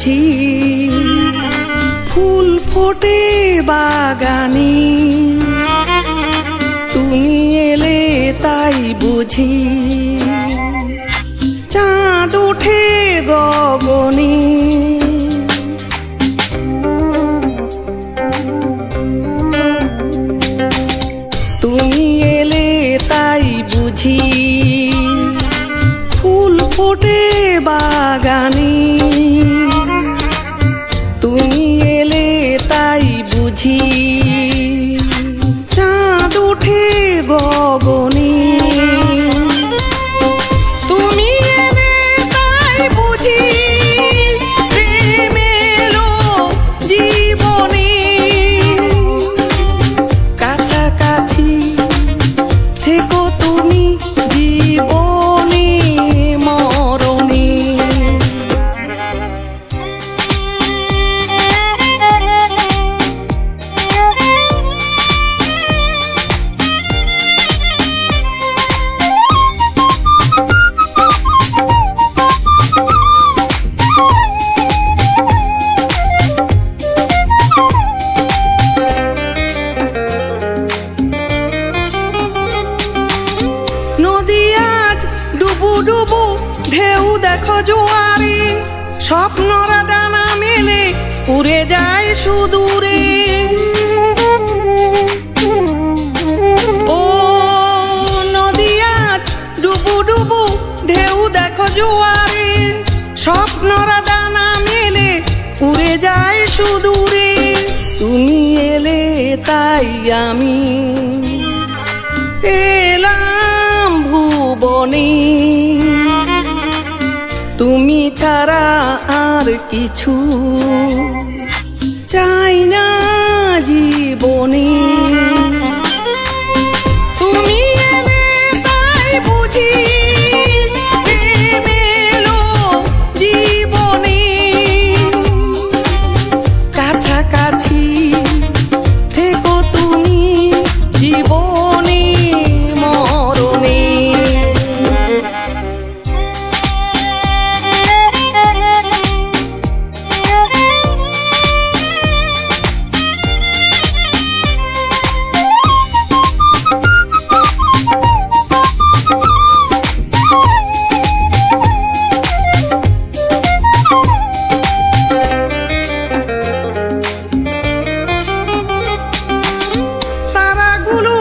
বুঝি ফুল ফোটে বাগানে তুমি এলে তাই বুঝি চাঁদ ওঠে গগনে তুমি এলে তাই বুঝি ফুল ফোটে বাগানে তুমি এলে তাই বুঝি চাঁদ ওঠে গগনে তুমি এলে তাই বুঝি প্রেম এলো জীবনে কাছাকাছি থেকো তুমি জীবনে মরণে নদী আজ ডুবু ডুবু ঢেউ দেখো জোয়ারে স্বপ্নরা ডানা মেলে উড়ে যায় সুদূরে ও নদী আজ ডুবু ডুবু ঢেউ দেখো জোয়ারে স্বপ্নরা ডানা মেলে উড়ে যায় সুদূরে তুমি এলে তাই আমি এলাম ভুবনে তুমি ছাড়া আর কিছু চাই না জীবনে তুমি এলে তাই বুঝি প্রেম এলো জীবনে কাছাকাছি থেকো তুমি জীবনে মরণে তারাগুলো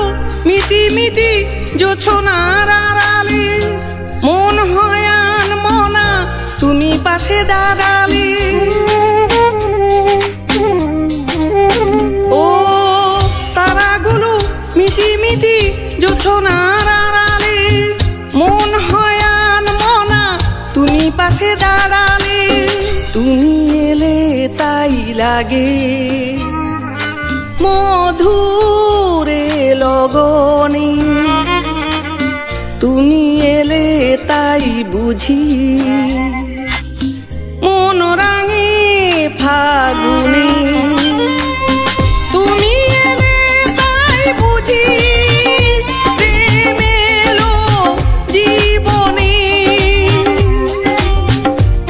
মিটি মিটি জোছনার আড়ালে মন হয় আনমনা তুমি পাশে দাঁড়ালে ও তারাগুলো মিটি মিটি জোছনার আড়ালে মন হয় আনমনা তুমি পাশে দাঁড়ালে তুমি এলে তাই লাগে মধুরে লগনে তুমি এলে তাই বুঝি মন রাঙে ফাগুনে তুমি এলে তাই বুঝি প্রেম এলো জীবনে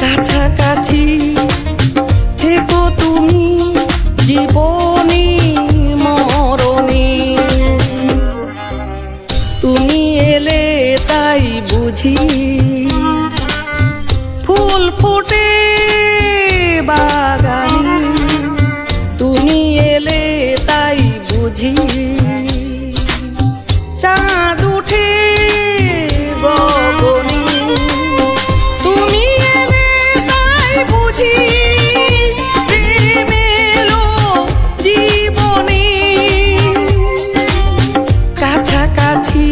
কাছাকাছি থেকো তুমি জীবনে মরণে তুমি এলে তাই বুঝি ফুল ফোটে বাগানে তুমি এলে তাই বুঝি চাঁদ উঠে গগনে তুমি এলে তাই বুঝি প্রেম এলো জীবনে কাছাকাছি